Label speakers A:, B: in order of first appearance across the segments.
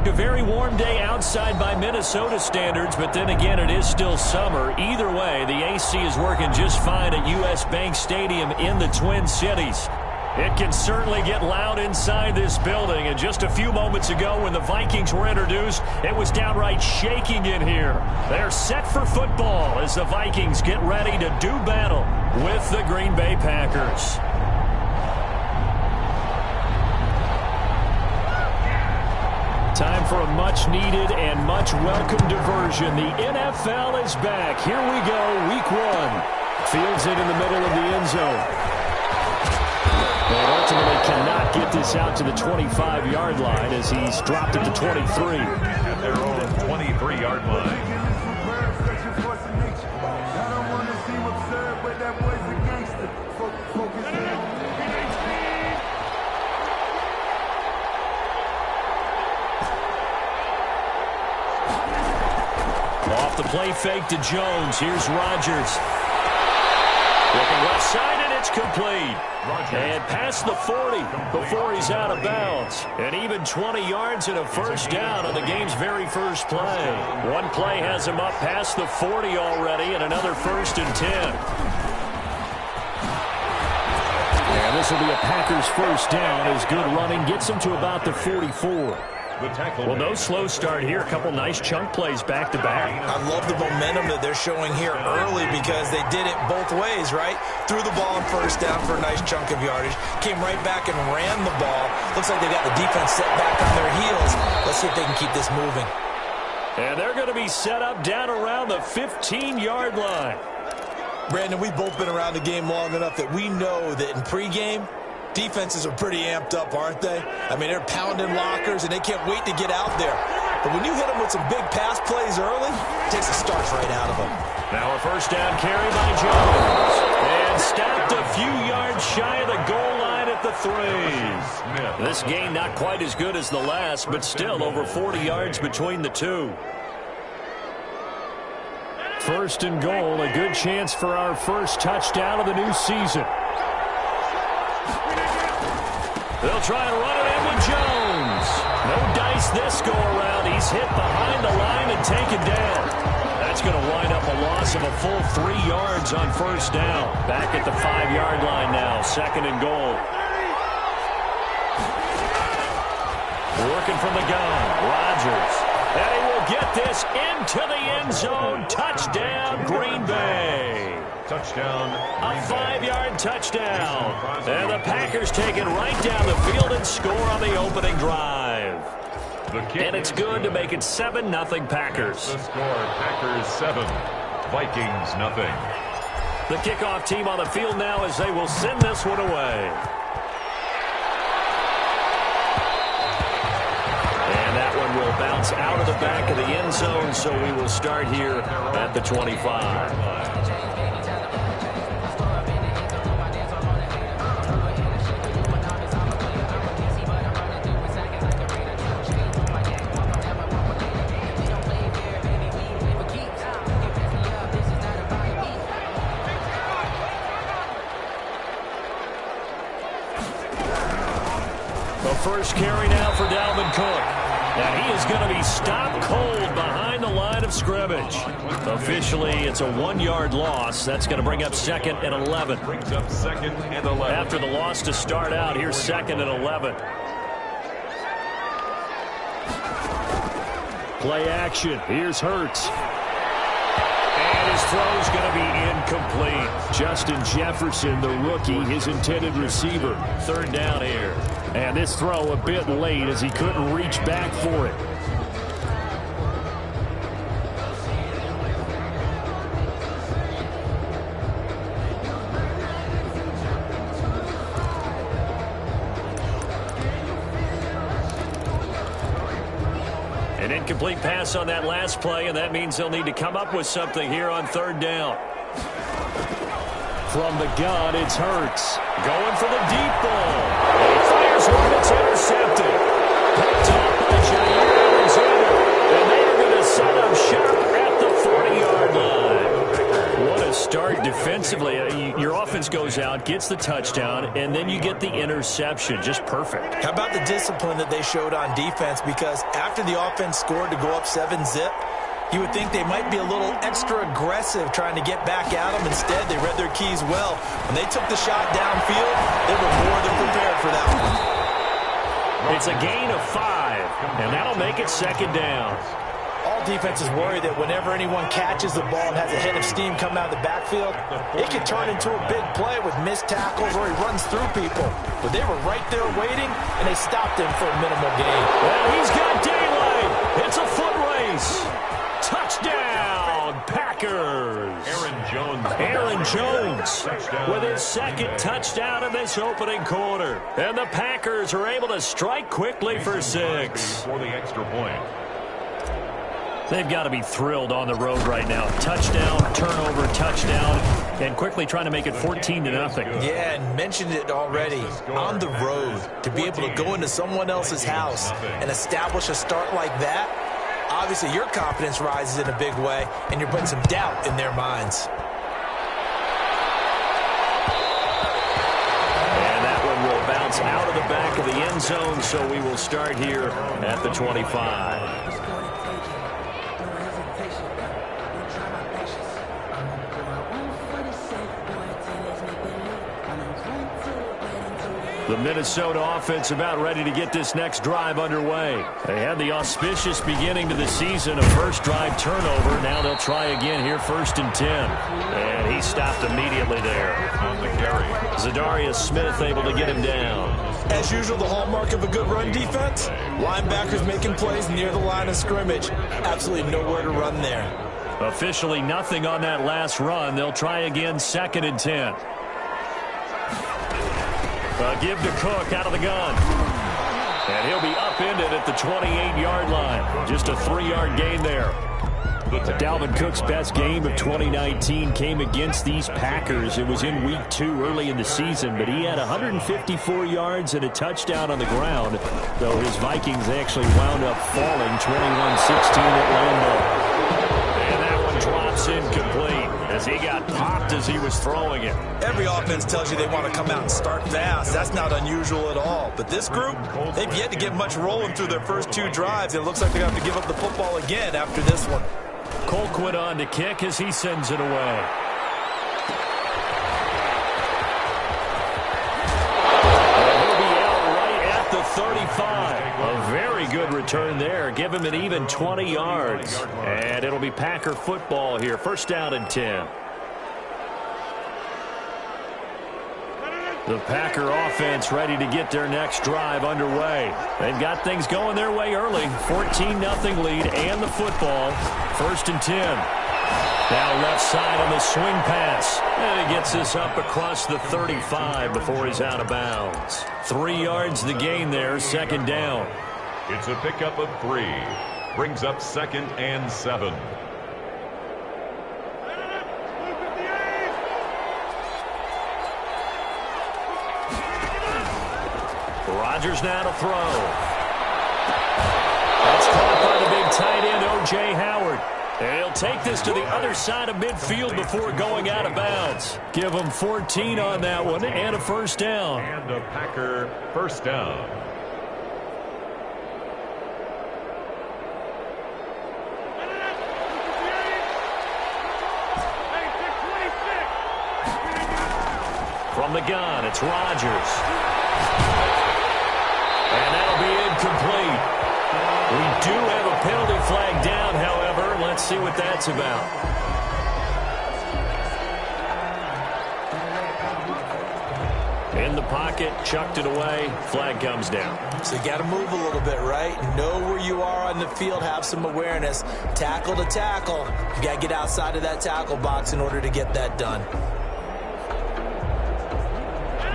A: A very warm day outside by Minnesota standards, but then again, it is still summer. Either way, the AC is working just fine at U.S. Bank Stadium in the Twin Cities. It can certainly get loud inside this building, and just a few moments ago when the Vikings were introduced, it was downright shaking in here. They're set for football as the Vikings get ready to do battle with the Green Bay Packers. Time for a much-needed and much-welcome diversion. The NFL is back. Here we go, Week 1. Fields it in the middle of the end zone. And ultimately cannot get this out to the 25-yard line as he's dropped it to 23.
B: At their own 23-yard line.
A: Off the play fake to Jones. Here's Rodgers. Looking left side, and it's complete. And past the 40 before he's out of bounds. And even 20 yards and a first down on the game's very first play. One play has him up past the 40 already, and another 1st and 10. And this will be a Packers first down as good running gets him to about the 44. Well, no slow start here. A couple nice chunk plays back-to-back.
C: I love the momentum that they're showing here early because they did it both ways, right? Threw the ball on first down for a nice chunk of yardage. Came right back and ran the ball. Looks like they got the defense set back on their heels. Let's see if they can keep this moving.
A: And they're going to be set up down around the 15-yard line.
C: Brandon, we've both been around the game long enough that we know that in pregame, defenses are pretty amped up, aren't they? I mean, they're pounding lockers, and they can't wait to get out there. But when you hit them with some big pass plays early, it takes the starch right out of them.
A: Now a first down carry by Jones. And stopped a few yards shy of the goal line at the 3. This gain not quite as good as the last, but still over 40 yards between the two. First and goal, a good chance for our first touchdown of the new season. They'll try and run it in with Jones. No dice this go-around. He's hit behind the line and taken down. That's going to wind up a loss of a full 3 yards on first down. Back at the 5-yard line now, 2nd and goal. Working from the gun, Rodgers. And he will get this into the end zone. Touchdown, Green Bay.
B: Touchdown.
A: A 5-yard touchdown. And the Packers take it right down the field and score on the opening drive. And it's good to make it 7-0 Packers.
B: The score, Packers 7, Vikings 0.
A: The kickoff team on the field now as they will send this one away. And that one will bounce out of the back of the end zone, so we will start here at the 25. First carry now for Dalvin Cook. And he is going to be stopped cold behind the line of scrimmage. Officially, it's a 1-yard loss. That's going to bring up 2nd and 11.
B: Brings up 2nd and 11.
A: After the loss to start out, here's 2nd and 11. Play action. Here's Hurts. And his throw is going to be incomplete. Justin Jefferson, the rookie, his intended receiver. 3rd down here. And this throw a bit late as he couldn't reach back for it. An incomplete pass on that last play, and that means they'll need to come up with something here on 3rd down. From the gun, it's Hurts. Going for the deep ball. He fires one, it's intercepted. Picked up by Jair Alexander. And they are going to set up shop at the 40-yard line. What a the start defensively. Your offense goes out, gets the touchdown, and then you get the interception. Just perfect.
C: How about the discipline that they showed on defense? Because after the offense scored to go up 7-zip, you would think they might be a little extra aggressive trying to get back at them. Instead, they read their keys well. When they took the shot downfield, they were more than prepared for that one.
A: It's a gain of 5, and that'll make it second down.
C: All defenses worry that whenever anyone catches the ball and has a head of steam come out of the backfield, it can turn into a big play with missed tackles or he runs through people. But they were right there waiting, and they stopped him for a minimal gain.
A: Well, he's got daylight. It's a foot race. Touchdown, Packers. Aaron Jones with his second touchdown in this opening quarter. And the Packers are able to strike quickly for 6.
B: For the extra point.
A: They've got to be thrilled on the road right now. Touchdown, turnover, touchdown, and quickly trying to make it 14-0.
C: Yeah, and mentioned it already. On the road, to be able to go into someone else's house and establish a start like that, obviously your confidence rises in a big way, and you're putting some doubt in their minds.
A: And that one will bounce out of the back of the end zone, so we will start here at the 25. The Minnesota offense about ready to get this next drive underway. They had the auspicious beginning to the season, a first drive turnover. Now they'll try again here, 1st and 10. And he stopped immediately there. Zadarius Smith able to get him down.
C: As usual, the hallmark of a good run defense, linebackers making plays near the line of scrimmage. Absolutely nowhere to run there.
A: Officially nothing on that last run. They'll try again, 2nd and 10. Give to Cook out of the gun. And he'll be upended at the 28-yard line. Just a 3-yard gain there. Dalvin Cook's best game of 2019 came against these Packers. It was in Week 2 early in the season, but he had 154 yards and a touchdown on the ground, though his Vikings actually wound up falling 21-16 at Lambeau. And that one drops incomplete as he got popped as he was throwing it.
C: Every offense tells you they want to come out and start fast. That's not unusual at all. But this group, they've yet to get much rolling through their first 2 drives. It looks like they're going to have to give up the football again after this one.
A: Colquitt on to kick as he sends it away. He'll be out right at the 35. A very good return there. Give him an even 20 yards. And it'll be Packer football here. 1st down and 10. The Packer offense ready to get their next drive underway. They've got things going their way early. 14-0 lead and the football. 1st and 10. Now left side on the swing pass. And he gets this up across the 35 before he's out of bounds. 3 yards the gain there, 2nd down.
B: It's a pickup of 3. Brings up 2nd and 7.
A: Rodgers now to throw. That's caught by the big tight end, O.J. Howard. And he'll take this to the other side of midfield before going out of bounds. Give him 14 on that one and a 1st down.
B: And a Packer 1st down.
A: From the gun, it's Rodgers. And that'll be incomplete. We do have a penalty flag down, however. Let's see what that's about. In the pocket, chucked it away. Flag comes down.
C: So you got to move a little bit, right? Know where you are on the field, have some awareness. Tackle to tackle. You got to get outside of that tackle box in order to get that done.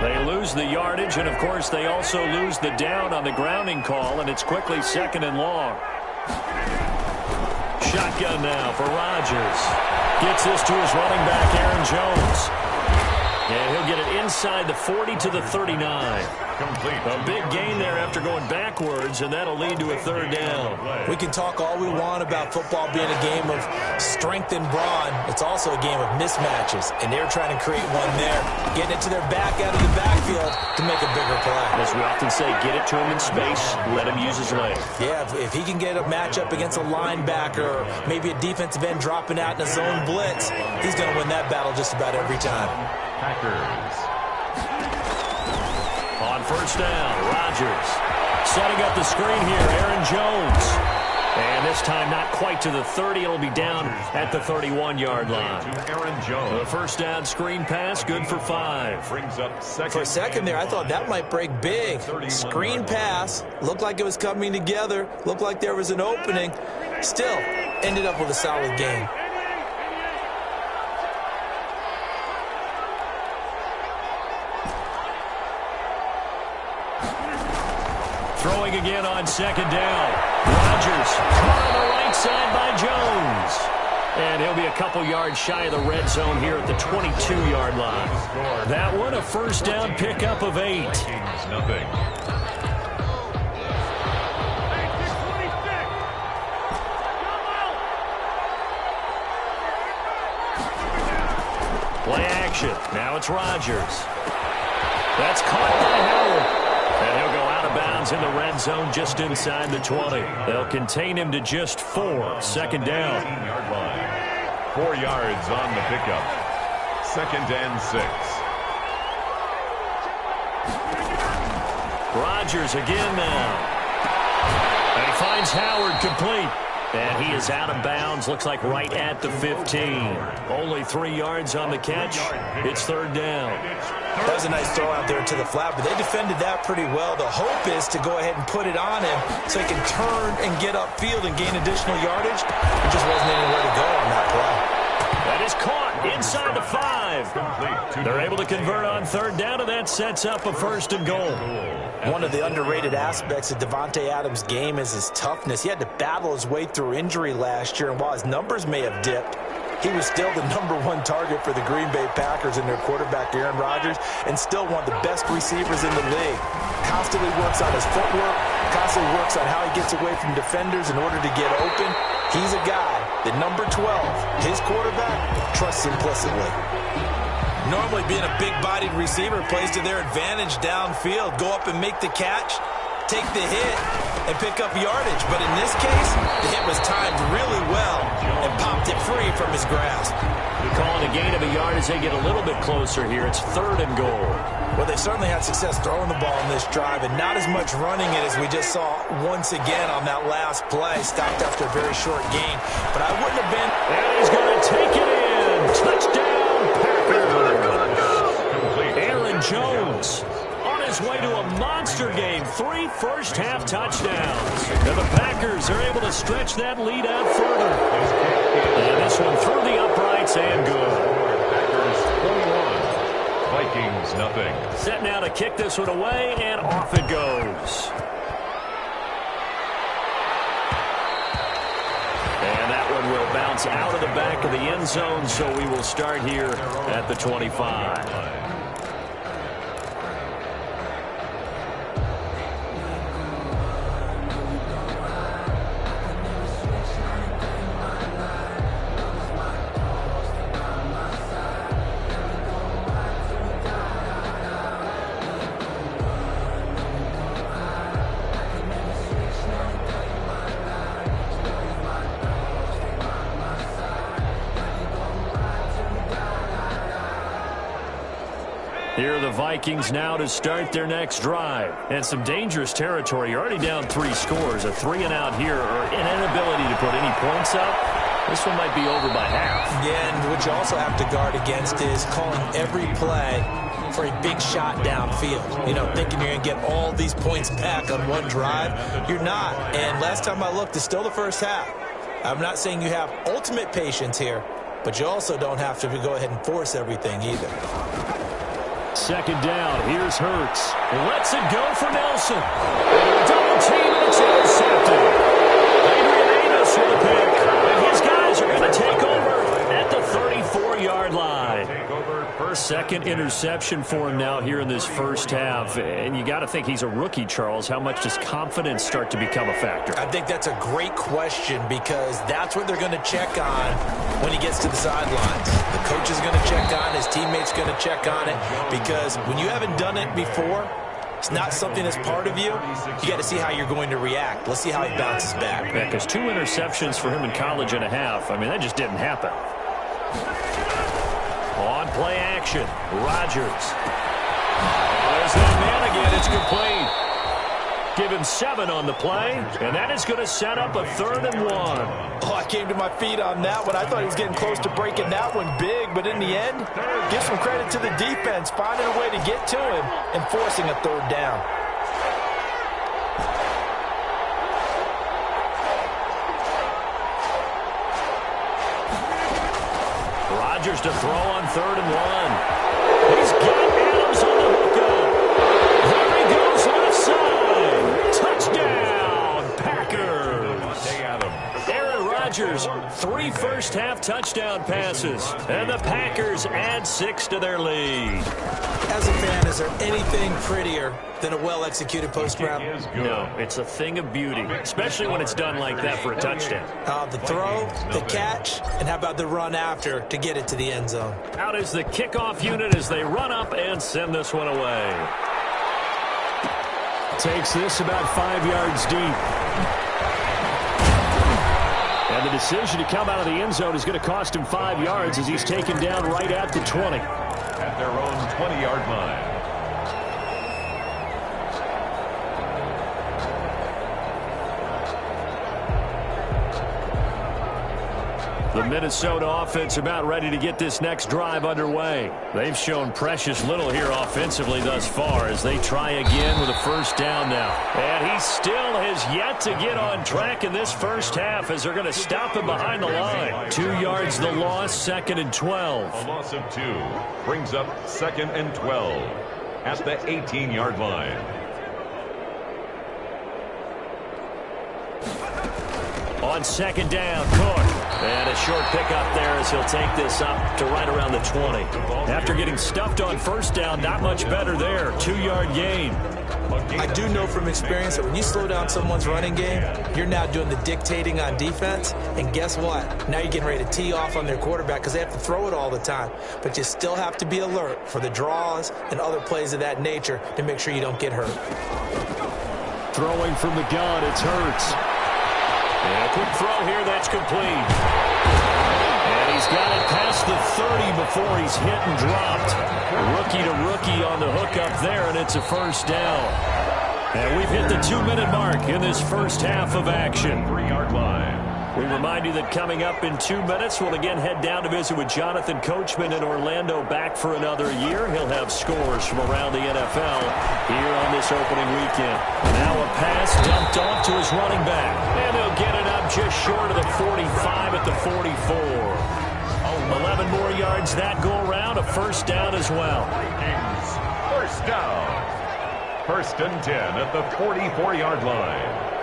A: They lose the yardage, and, of course, they also lose the down on the grounding call, and it's quickly 2nd and long. Shotgun now for Rodgers. Gets this to his running back, Aaron Jones. And he'll get it inside the 40 to the 39.
B: Complete.
A: A big gain there after going backwards, and that'll lead to a third down.
C: We can talk all we want about football being a game of strength and brawn. It's also a game of mismatches, and they're trying to create one there, getting it to their back out of the backfield to make a bigger play.
A: As we often say, get it to him in space, let him use his legs.
C: Yeah, if he can get a matchup against a linebacker or maybe a defensive end dropping out in a zone blitz, he's going to win that battle just about every time.
B: Packers.
A: On first down, Rodgers setting up the screen here, Aaron Jones. And this time not quite to the 30. It'll be down at the 31-yard line.
B: Aaron Jones.
A: The first down screen pass, good for 5.
B: Brings up second.
C: For a second there, I thought that might break big. Screen pass, looked like it was coming together, looked like there was an opening. Still, ended up with a solid game.
A: Throwing again on second down. Rodgers caught on the right side by Jones. And he'll be a couple yards shy of the red zone here at the 22-yard line. That one a first down pickup of 8.
B: Nothing.
A: Play action. Now it's Rodgers. That's caught by Howard. And he'll go out of bounds in the red zone just inside the 20. They'll contain him to just 4. Second down.
B: 18-yard line. 4 yards on the pickup. Second and 6.
A: Rodgers again now. And he finds Howard complete. And he is out of bounds. Looks like right at the 15. Only 3 yards on the catch. It's third down.
C: That was a nice throw out there to the flat, but they defended that pretty well. The hope is to go ahead and put it on him so he can turn and get upfield and gain additional yardage. There just wasn't anywhere to go on that play.
A: That is caught inside the 5. They're able to convert on third down, and that sets up a first and goal.
C: One of the underrated aspects of Davante Adams' game is his toughness. He had to battle his way through injury last year, and while his numbers may have dipped, he was still the #1 target for the Green Bay Packers and their quarterback, Aaron Rodgers, and still one of the best receivers in the league. Constantly works on his footwork, constantly works on how he gets away from defenders in order to get open. He's a guy that number 12, his quarterback, trusts implicitly. Normally being a big-bodied receiver plays to their advantage downfield. Go up and make the catch, take the hit, and pick up yardage. But in this case, the hit was timed really well and popped it free from his grasp.
A: We call it a gain of a yard as they get a little bit closer here. It's third and goal.
C: Well, they certainly had success throwing the ball in this drive, and not as much running it as we just saw once again on that last play. Stopped after a very short gain. But I wouldn't have been...
A: And he's going to take it in. Touchdown, Packers. Aaron Jones on his way to a monster game. 3 first-half touchdowns. And the Packers are able to stretch that lead out further. And this one through the uprights and good.
B: Packers 21. Vikings nothing.
A: Set now to kick this one away, and off it goes. And that one will bounce out of the back of the end zone, so we will start here at the 25. Here are the Vikings now to start their next drive. And some dangerous territory. You're already down 3 scores. A 3-and-out here, or an inability to put any points up. This one might be over by half. Yeah, and what you also have to guard against is calling every play for a big shot downfield. You know, thinking you're going to get all these points back on one drive. You're not. And last time I looked, it's still the first half. I'm not saying you have ultimate patience here, but you also don't have to go ahead and force everything either. Second down, here's Hurts. Lets it go for Nelson. Double team, and it's intercepted. Adrian Amos with a pick. And his guys are going to take over at the 34 34-yard line. Second interception for him now here in this first half. And you got to think he's a rookie, Charles. How much does confidence start to become a factor?
C: I think that's a great question because that's what they're going to check on when he gets to the sidelines. The coach is going to check on, his teammates going to check on it, because when you haven't done it before, it's not something that's part of you. You got to see how you're going to react. Let's see how he bounces back.
A: Yeah, because 2 interceptions for him in college and a half. I mean, that just didn't happen. On play action, Rodgers. There's that man again. It's complete. Give him 7 on the play, and that is going to set up a 3rd and 1.
C: Oh, I came to my feet on that one. I thought he was getting close to breaking that one big, but in the end, give some credit to the defense, finding a way to get to him and forcing a 3rd down.
A: Rodgers to throw on 3rd and 1. He's got Adams on the hookup. There he goes left side. Touchdown, Packers. Aaron Rodgers, 3 first-half touchdown passes. And the Packers add 6 to their lead.
C: As a fan, is there anything prettier than a well-executed post-route?
A: No, it's a thing of beauty, especially when it's done like that for a touchdown.
C: The throw, the catch, and how about the run after to get it to the end zone?
A: Out is the kickoff unit as they run up and send this one away. Takes this about 5 yards deep. And the decision to come out of the end zone is going to cost him 5 yards as he's taken down right at the 20.
B: At their own 20-yard line.
A: The Minnesota offense about ready to get this next drive underway. They've shown precious little here offensively thus far as they try again with a 1st down now. And he still has yet to get on track in this first half as they're going to stop him behind the line. 2 yards the loss, 2nd and 12.
B: A loss of 2 brings up 2nd and 12 at the 18-yard line.
A: On 2nd down, Cook. And a short pickup there as he'll take this up to right around the 20. After getting stuffed on 1st down, not much better there. 2-yard gain.
C: I do know from experience that when you slow down someone's running game, you're now doing the dictating on defense. And guess what? Now you're getting ready to tee off on their quarterback because they have to throw it all the time. But you still have to be alert for the draws and other plays of that nature to make sure you don't get hurt.
A: Throwing from the gun, it's Hurts. And a quick throw here, that's complete. And he's got it past the 30 before he's hit and dropped. Rookie to rookie on the hookup there, and it's a 1st down. And we've hit the 2-minute mark in this first half of action.
B: 3-yard line.
A: We remind you that coming up in 2 minutes, we'll again head down to visit with Jonathan Coachman in Orlando, back for another year. He'll have scores from around the NFL here on this opening weekend. Now a pass dumped off to his running back. And he'll get it up just short of the 45 at the 44. 11 more yards that go around, a 1st down as well.
B: 1st down. 1st and 10 at the 44-yard line.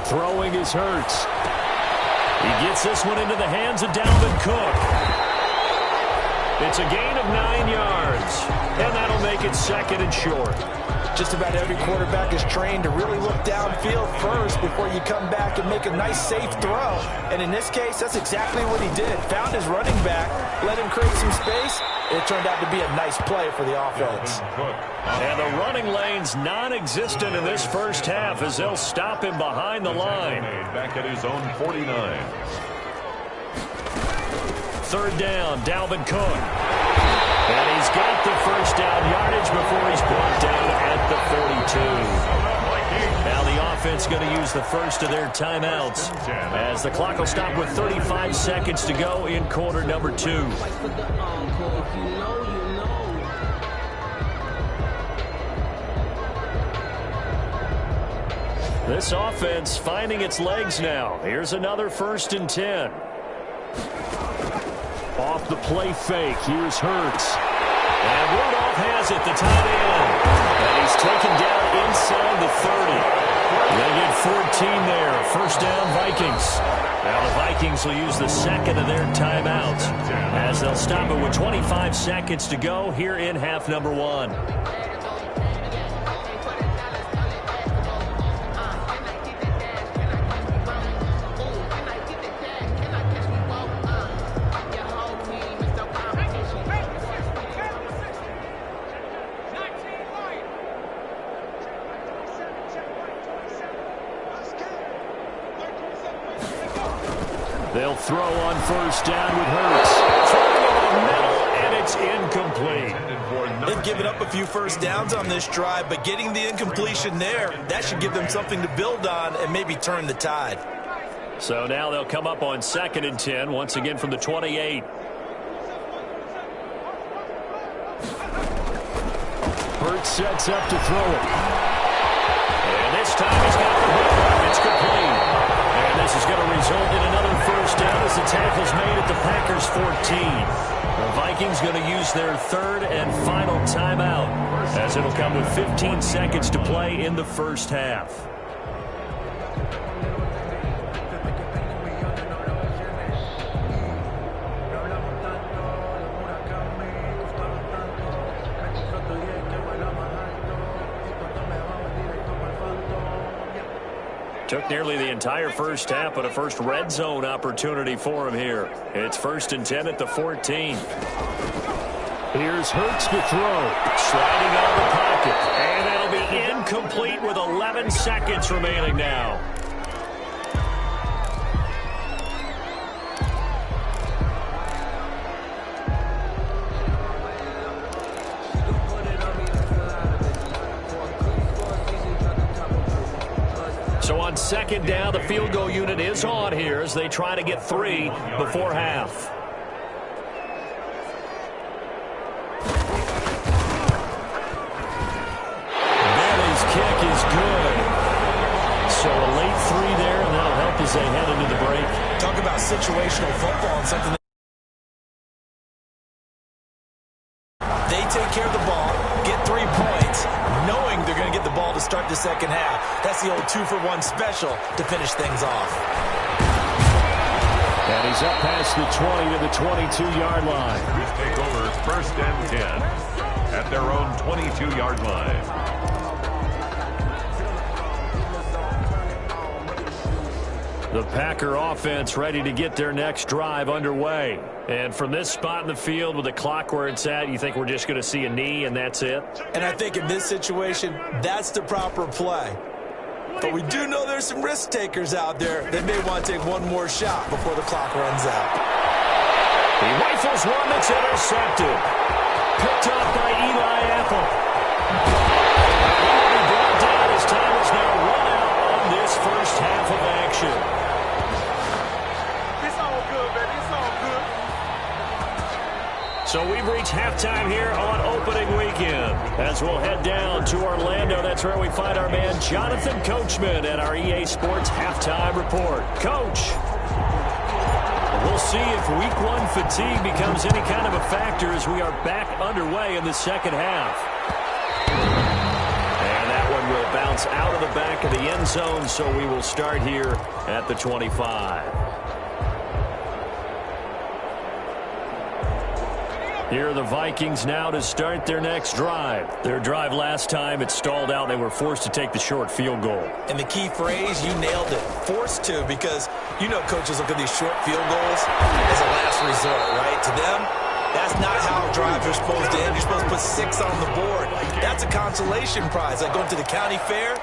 A: Throwing is Hurts. He gets this one into the hands of Dalvin Cook. It's a gain of 9 yards, and that'll make it 2nd and short.
C: Just about every quarterback is trained to really look downfield first before you come back and make a nice, safe throw. And in this case, that's exactly what he did. Found his running back, let him create some space. It turned out to be a nice play for the offense.
A: And the running lane's non-existent in this first half as they'll stop him behind the line.
B: Back at his own 49.
A: 3rd down, Dalvin Cook. And he's got the 1st down yardage before he's brought down at the 42. Now the offense going to use the first of their timeouts as the clock will stop with 35 seconds to go in quarter number 2. This offense finding its legs now. Here's another 1st and 10. Off the play fake, here's Hurts. And Rudolph has it, the tight end. And he's taken down inside the 30. They get 14 there. First down, Vikings. Now the Vikings will use the second of their timeouts as they'll stop it with 25 seconds to go here in half number 1. They'll throw on first down with Hurts. Throwing in the middle, and it's incomplete.
C: They've given up a few first downs on this drive, but getting the incompletion there, that should give them something to build on and maybe turn the tide.
A: So now they'll come up on 2nd and 10, once again from the 28. Hurts sets up to throw it. And this time he's got the hook. It's complete. And this is going to result in another first down as the tackle's made at the Packers' 14. The Vikings going to use their third and final timeout as it'll come with 15 seconds to play in the first half. Took nearly the entire first half, but a first red zone opportunity for him here. It's 1st and 10 at the 14. Here's Hurts to throw. Sliding out of the pocket. And that'll be incomplete with 11 seconds remaining now. So on 2nd down, the field goal unit is on here as they try to get 3 before half. Bailey's kick is good. So a late 3 there, and that'll help as they head into the break.
C: Talk about situational football and something. They take care of the ball, get 3 points, knowing they're going to get the ball to start the second half. That's the old 2-for-1 special to finish things off.
A: And he's up past the 20 to the 22-yard line.
B: He's take over 1st and 10 at their own 22-yard line.
A: The Packer offense ready to get their next drive underway. And from this spot in the field with the clock where it's at, you think we're just going to see a knee and that's it?
C: And I think in this situation, that's the proper play. But we do know there's some risk takers out there that may want to take one more shot before the clock runs out.
A: He rifles one that's intercepted. Picked up by Eli Apple. He will be brought down as time is now run out on this first half of action.
D: It's all good, baby. It's all good.
A: So we've reached halftime here on opening weekend. As we'll head down to Orlando, that's where we find our man Jonathan Coachman at our EA Sports Halftime Report. Coach, we'll see if Week 1 fatigue becomes any kind of a factor as we are back underway in the second half. And that one will bounce out of the back of the end zone, so we will start here at the 25. Here are the Vikings now to start their next drive. Their drive last time, it stalled out. They were forced to take the short field goal.
C: And the key phrase, you nailed it, forced to, because you know coaches look at these short field goals as a last resort, right? To them, that's not how drives are supposed to end. You're supposed to put 6 on the board. That's a consolation prize. Like going to the county fair,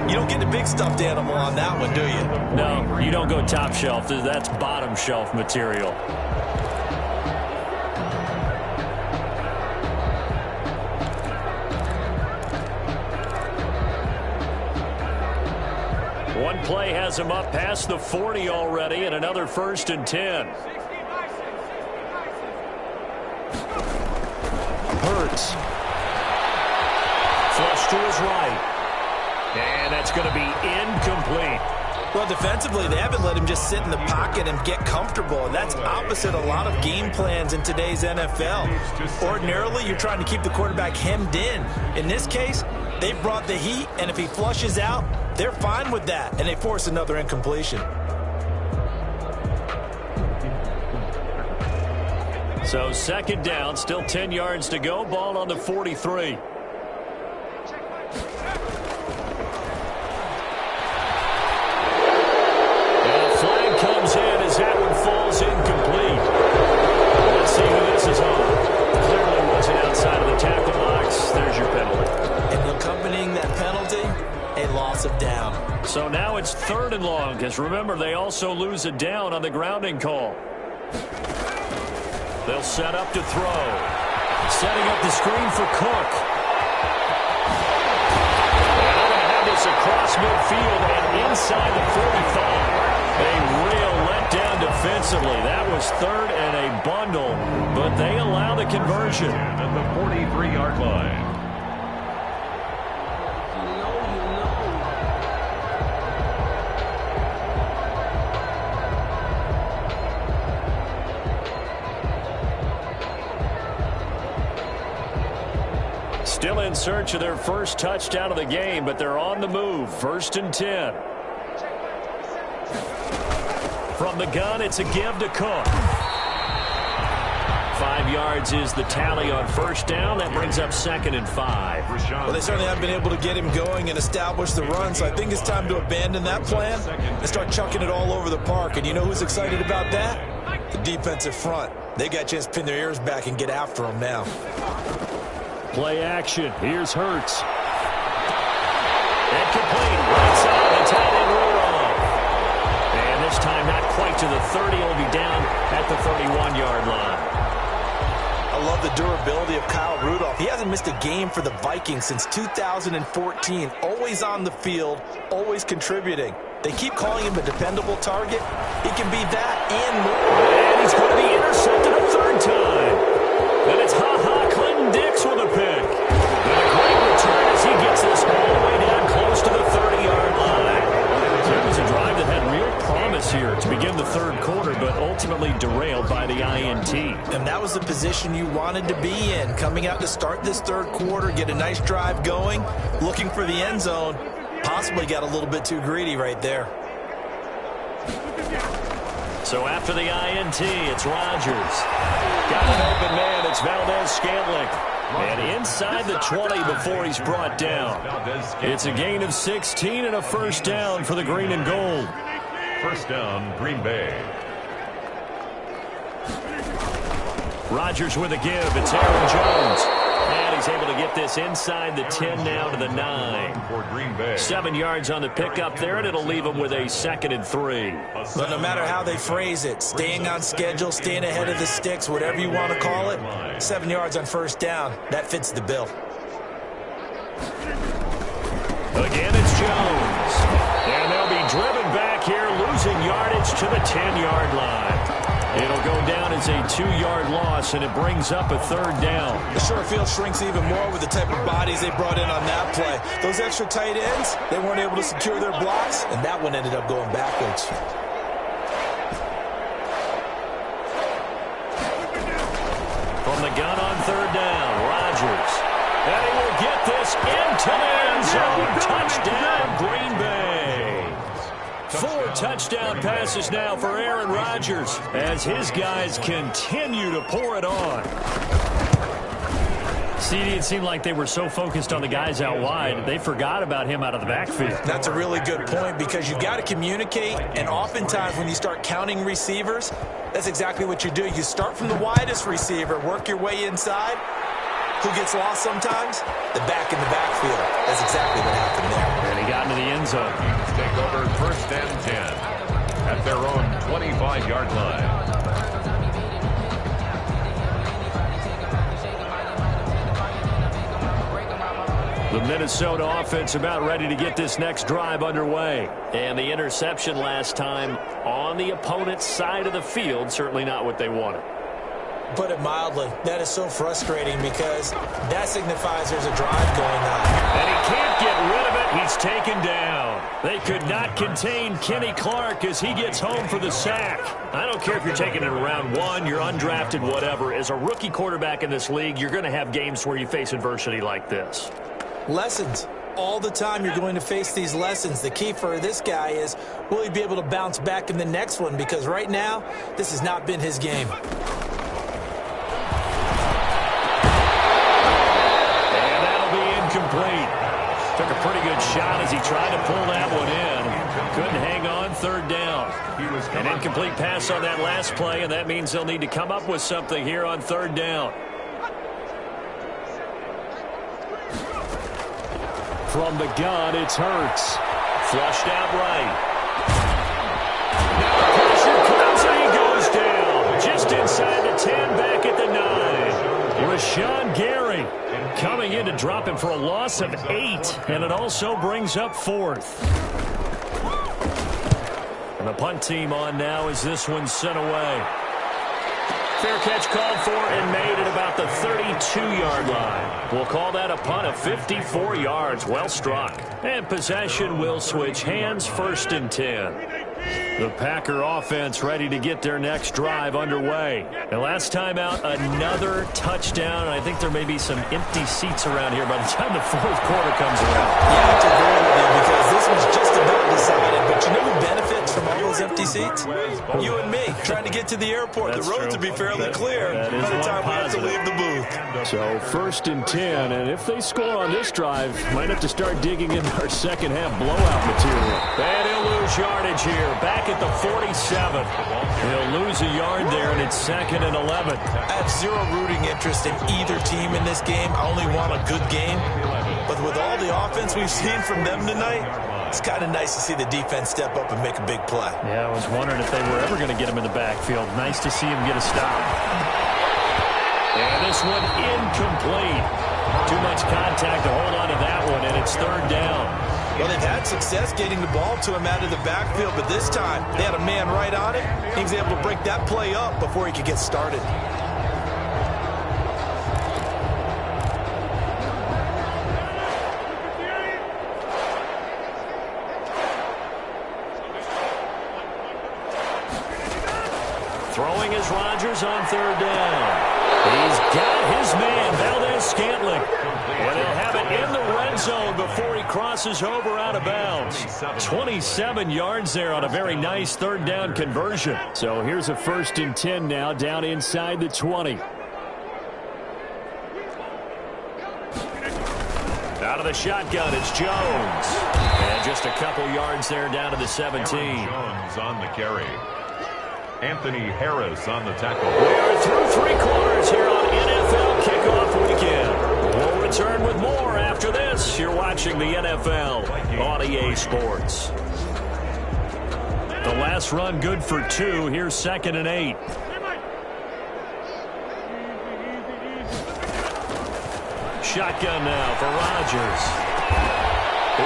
C: you don't get the big stuffed animal on that one, do you?
A: No, you don't go top shelf. That's bottom shelf material. One play has him up past the 40 already, and another 1st and 10. Hurts. Flush to his right. And that's going to be incomplete.
C: Well, defensively, they haven't let him just sit in the pocket and get comfortable. And that's opposite a lot of game plans in today's NFL. Ordinarily, you're trying to keep the quarterback hemmed in. In this case, they've brought the heat, and if he flushes out, They're fine with that, and they force another incompletion.
A: So second down, still 10 yards to go. Ball on the 43. Comes in as that one falls incomplete. Let's see who this is on. Clearly wasn't outside of the tackle box. There's your penalty.
C: And accompanying that penalty, a loss of down.
A: So now it's 3rd and long, because remember, they also lose a down on the grounding call. They'll set up to throw. Setting up the screen for Cook. And they're going to have this across midfield and inside the 45. A real letdown defensively. That was 3rd and a bundle, but they allow the conversion.
B: At the 43-yard line.
A: Still in search of their first touchdown of the game, but they're on the move. 1st and 10. From the gun, it's a give to Cook. 5 yards is the tally on first down. That brings up 2nd and 5.
C: Well, they certainly haven't been able to get him going and establish the run, so I think it's time to abandon that plan and start chucking it all over the park. And you know who's excited about that? The defensive front. They got a chance to pin their ears back and get after him now.
A: Play action. Here's Hurts. Incomplete. Right side, the tight end roll off. And this time not quite to the 30. It'll be down at the 31-yard line.
C: I love the durability of Kyle Rudolph. He hasn't missed a game for the Vikings since 2014. Always on the field, always contributing. They keep calling him a dependable target. He can be that and more.
A: And he's going to be intercepted a 3rd time. And it's Clinton Dix with a pick. And a great return as he gets this all the way down close to the 30-yard line. So it was a drive that had real promise here to begin the 3rd quarter, but ultimately derailed by the INT.
C: And that was the position you wanted to be in, coming out to start this 3rd quarter, get a nice drive going, looking for the end zone. Possibly got a little bit too greedy right there.
A: So after the INT, it's Rodgers. Got an open man. It's Valdez-Scantling. And inside the 20 before he's brought down. It's a gain of 16 and a first down for the green and gold.
B: First down, Green Bay.
A: Rodgers with a give. It's Aaron Jones. And he's able to get this inside the 10 now to the 9. 7 yards on the pickup there, and it'll leave him with a 2nd and 3.
C: But no matter how they phrase it, staying on schedule, staying ahead of the sticks, whatever you want to call it, 7 yards on first down, that fits the bill.
A: Again, it's Jones. And they'll be driven back here, losing yardage to the 10-yard line. It'll go down as a 2-yard loss, and it brings up a 3rd down.
C: The short field shrinks even more with the type of bodies they brought in on that play. Those extra tight ends, they weren't able to secure their blocks, and that one ended up going backwards.
A: From the gun on 3rd down, Rodgers. And he will get this into the end zone. Touchdown, Green Bay. 4 touchdown passes now for Aaron Rodgers as his guys continue to pour it on. CD, it seemed like they were so focused on the guys out wide, they forgot about him out of the backfield.
C: That's a really good point because you've got to communicate, and oftentimes when you start counting receivers, that's exactly what you do. You start from the widest receiver, work your way inside. Who gets lost sometimes? The back in the backfield. That's exactly what happened there.
A: And he got into the end zone.
B: Take over 1st and 10 at their own 25-yard line.
A: The Minnesota offense about ready to get this next drive underway. And the interception last time on the opponent's side of the field, certainly not what they wanted.
C: Put it mildly, that is so frustrating because that signifies there's a drive going on.
A: And he can't get rid of it. He's taken down. They could not contain Kenny Clark as he gets home for the sack. I don't care if you're taking it in round 1, you're undrafted, whatever. As a rookie quarterback in this league, you're going to have games where you face adversity like this.
C: Lessons. all the time you're going to face these lessons. The key for this guy is, will he be able to bounce back in the next one? Because right now, this has not been his game.
A: And that'll be incomplete. Took a pretty good shot as he tried to pull that one in. Couldn't hang on, third down. An incomplete pass on that last play, and that means they'll need to come up with something here on third down. From the gun, it's Hurts. Flushed out right. Now the pressure comes and he goes down. Just inside the 10, back at the 9. Rashawn Gary coming in to drop him for a loss of 8, and it also brings up 4th. And the punt team on now as this one's sent away. Fair catch called for and made at about the 32-yard line. We'll call that a punt of 54 yards. Well struck. And possession will switch hands, 1st and 10. The Packer offense ready to get their next drive underway. And last time out, another touchdown. I think there may be some empty seats around here by the time the 4th quarter comes around.
C: Yeah, I have to agree with you because this was just about decided. But you know who benefits from all those empty seats? You and me, trying to get to the airport.
A: That's
C: the roads
A: true.
C: will be fairly clear by the time we have to leave the booth.
A: So 1st and 10, and if they score on this drive, might have to start digging in our second half blowout material. And he'll lose yardage here, back at the 47. He'll lose a yard there, and it's 2nd and 11.
C: I have zero rooting interest in either team in this game. I only want a good game. But with all the offense we've seen from them tonight, it's kind of nice to see the defense step up and make a big play.
A: Yeah, I was wondering if they were ever going to get him in the backfield. Nice to see him get a stop. And this one incomplete. Too much contact to hold on to that one, and it's 3rd down.
C: Well, they've had success getting the ball to him out of the backfield, but this time they had a man right on it. He was able to break that play up before he could get started.
A: Throwing is Rodgers on 3rd down. He's got his man, Valdez-Scantling. And he'll have it in the red zone before he crosses over out of bounds. 27 yards there on a very nice 3rd down conversion. So here's a 1st and 10 now down inside the 20. Out of the shotgun, it's Jones. And just a couple yards there down to the 17.
B: Jones on the carry. Anthony Harris on the tackle.
A: We are through 3 quarters here on NFL Kickoff Weekend. We'll return with more after this. You're watching the NFL on EA Sports. The last run good for 2. Here's 2nd and 8. Shotgun now for Rodgers.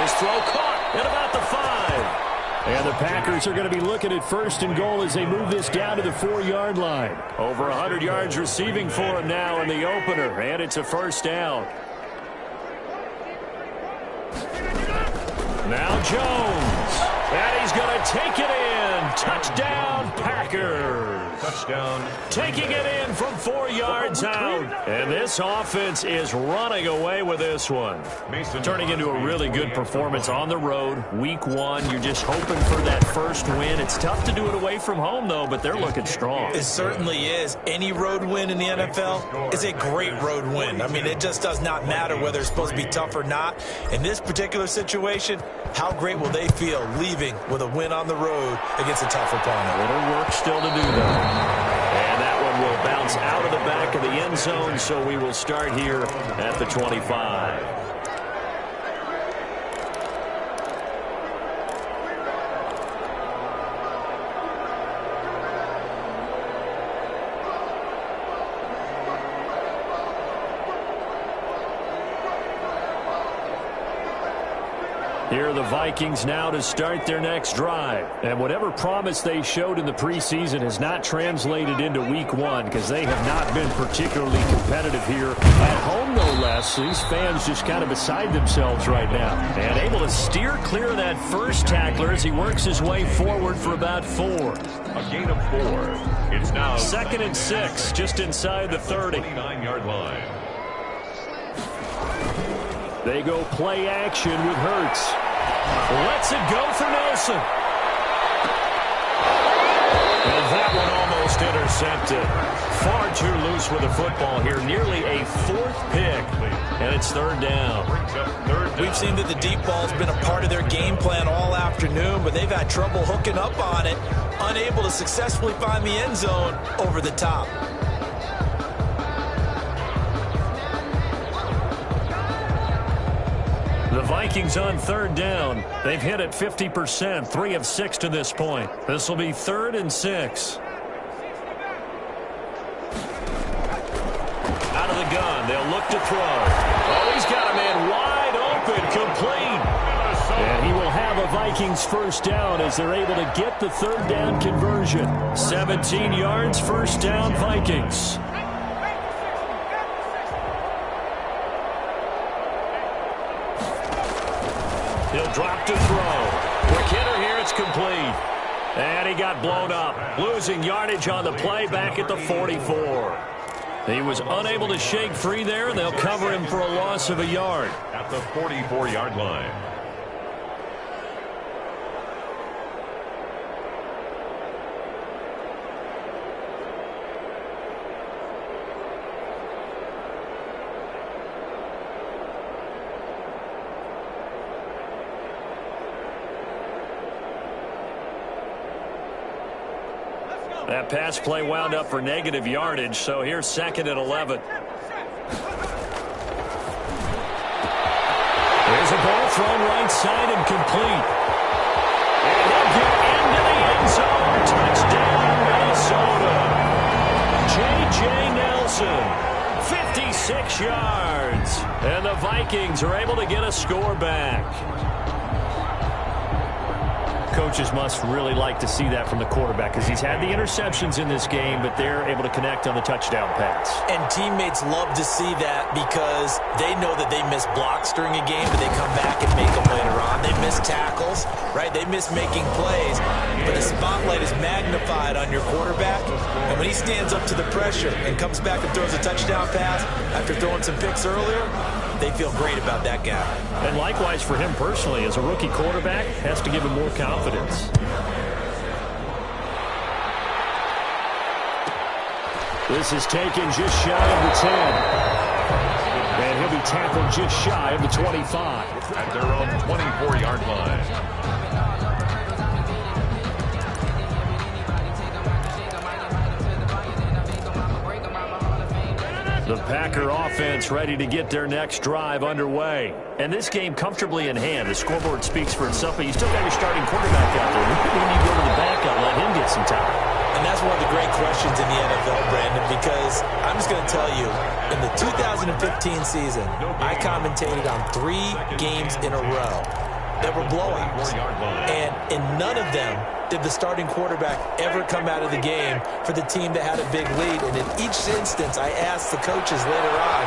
A: His throw caught at about the 5. And the Packers are going to be looking at 1st and goal as they move this down to the 4-yard line. Over 100 yards receiving for him now in the opener, and it's a 1st down. Now Jones, and he's going to take it in. Touchdown, Packers.
B: Touchdown.
A: Taking it in from 4 yards out. And this offense is running away with this one. Turning into a really good performance on the road. Week 1, you're just hoping for that first win. It's tough to do it away from home, though, but they're looking strong.
C: It certainly is. Any road win in the NFL is a great road win. I mean, it just does not matter whether it's supposed to be tough or not. In this particular situation, how great will they feel leaving with a win on the road against a tough opponent?
A: Little work still to do, though. And that one will bounce out of the back of the end zone, so we will start here at the 25. Here are the Vikings now to start their next drive. And whatever promise they showed in the preseason has not translated into week 1 because they have not been particularly competitive here at home, no less. These fans just kind of beside themselves right now. And able to steer clear of that first tackler as he works his way forward for about 4.
B: A gain of 4. It's now
A: 2nd and 6, just inside the 30.
B: 29-yard line.
A: They go play action with Hurts. Lets it go for Nelson. And that one almost intercepted. Far too loose with the football here. Nearly a fourth pick. And it's third down.
C: We've seen that the deep ball's been a part of their game plan all afternoon, but they've had trouble hooking up on it, unable to successfully find the end zone over the top.
A: The Vikings on third down. They've hit it 50%, 3 of 6 to this point. This will be 3rd and 6. Out of the gun, they'll look to throw. Oh, he's got a man wide open, complete. And he will have a Vikings first down as they're able to get the third down conversion. 17 yards, first down, Vikings. He'll drop to throw. Quick hitter here, it's complete. And he got blown up. Losing yardage on the play back at the 44. He was unable to shake free there, and they'll cover him for a loss of a yard.
B: At the 44-yard line.
A: That pass play wound up for negative yardage, so here's 2nd and 11. There's a ball thrown right side and complete. And they'll get into the end zone. Touchdown, Minnesota. J.J. Nelson, 56 yards. And the Vikings are able to get a score back. Coaches must really like to see that from the quarterback because he's had the interceptions in this game, but they're able to connect on the touchdown pass.
C: And teammates love to see that because they know that they miss blocks during a game, but they come back and make them later on. They miss tackles, right? They miss making plays, but the spotlight is magnified on your quarterback. And when he stands up to the pressure and comes back and throws a touchdown pass after throwing some picks earlier, they feel great about that guy.
A: And likewise for him personally, as a rookie quarterback, has to give him more confidence. This is taken just shy of the 10. And he'll be tackled just shy of the 25.
B: At their own 24-yard line.
A: The Packer offense ready to get their next drive underway. And this game comfortably in hand. The scoreboard speaks for itself, but you still got your starting quarterback out there. We need to go to the backup, let him get some time.
C: And that's one of the great questions in the NFL, Brandon, because I'm just going to tell you, in the 2015 season, I commentated on 3 games in a row that were blowouts. And in none of them did the starting quarterback ever come out of the game for the team that had a big lead. And in each instance, I asked the coaches later on,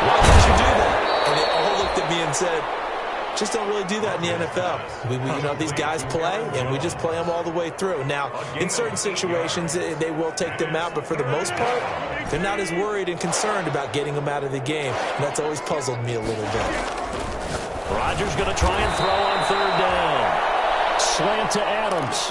C: why did you do that? And they all looked at me and said, just don't really do that in the NFL. These guys play, and we just play them all the way through. Now, in certain situations, they will take them out, but for the most part, they're not as worried and concerned about getting them out of the game. And that's always puzzled me a little bit.
A: Rodgers going to try and throw on third down. Slant to Adams.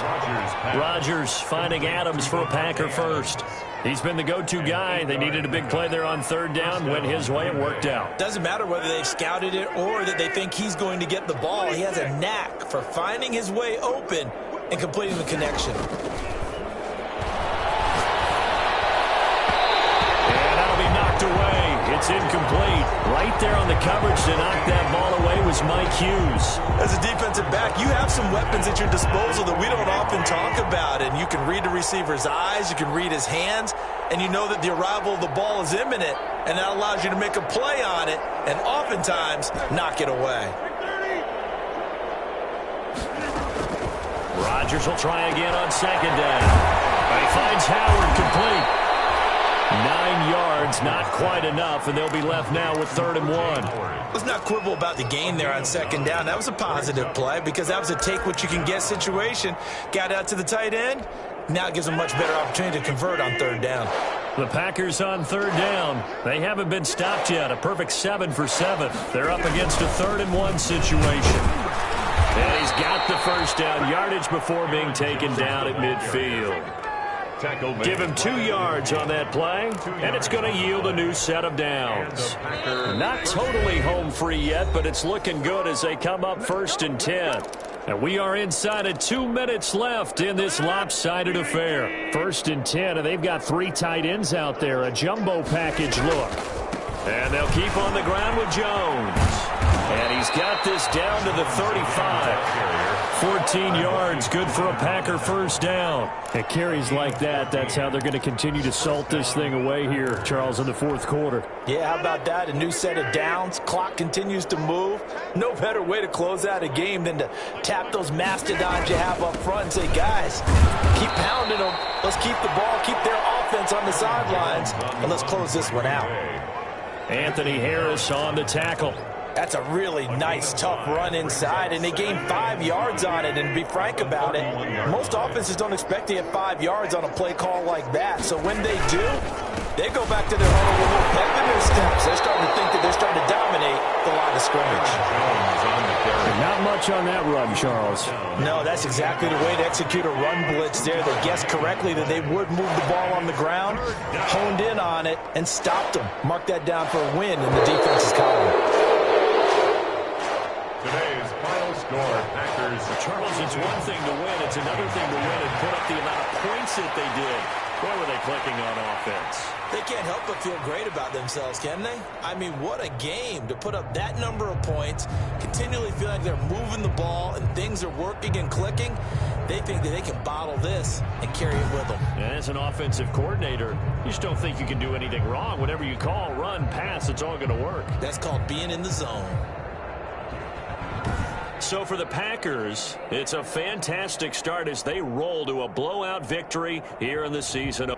A: Rodgers finding Adams for a Packer first. He's been the go-to guy. They needed a big play there on third down. Went his way. It worked out.
C: Doesn't matter whether they've scouted it or that they think he's going to get the ball. He has a knack for finding his way open and completing the connection.
A: And that'll be knocked away. It's incomplete. Right there on the coverage to knock that ball away was Mike Hughes.
C: As a defensive back, you have some weapons at your disposal that we don't often talk about. And you can read the receiver's eyes, you can read his hands, and you know that the arrival of the ball is imminent. And that allows you to make a play on it and oftentimes knock it away.
A: Rodgers will try again on second down. He finds Howard complete. 9 yards, not quite enough, and they'll be left now with 3rd and 1.
C: Let's not quibble about the gain there on second down. That was a positive play because that was a take-what-you-can-get situation. Got out to the tight end. Now it gives them a much better opportunity to convert on third down.
A: The Packers on third down. They haven't been stopped yet. A perfect 7 for 7. They're up against a 3rd-and-1 situation. And he's got the first down yardage before being taken down at midfield. Give him 2 yards on that play, and it's going to yield a new set of downs. Not totally home free yet, but it's looking good as they come up 1st and 10. And we are inside of 2 minutes left in this lopsided affair. 1st and 10, and they've got 3 tight ends out there. A jumbo package look. And they'll keep on the ground with Jones. And he's got this down to the 35. 14 yards, good for a Packer first down. At carries like that, that's how they're going to continue to salt this thing away here, Charles, in the 4th quarter.
C: Yeah, how about that? A new set of downs. Clock continues to move. No better way to close out a game than to tap those mastodons you have up front and say, guys, keep pounding them. Let's keep the ball, keep their offense on the sidelines, and let's close this one out.
A: Anthony Harris on the tackle.
C: That's a really nice, tough run inside, and they gained 5 yards on it. And to be frank about it, most offenses don't expect to get 5 yards on a play call like that. So when they do, they go back to their huddle with a little pep in their steps. They're starting to think that they're starting to dominate the line of scrimmage.
A: Not much on that run, Charles.
C: No, that's exactly the way to execute a run blitz there. They guessed correctly that they would move the ball on the ground, honed in on it, and stopped them. Mark that down for a win in the defense's column.
B: Today's final score, Packers.
A: Charles, it's one thing to win. It's another thing to win and put up the amount of points that they did. Where were they clicking on offense?
C: They can't help but feel great about themselves, can they? I mean, what a game to put up that number of points, continually feel like they're moving the ball and things are working and clicking. They think that they can bottle this and carry it with them.
A: And as an offensive coordinator, you just don't think you can do anything wrong. Whatever you call, run, pass, it's all going to work.
C: That's called being in the zone.
A: So for the Packers, it's a fantastic start as they roll to a blowout victory here in the season.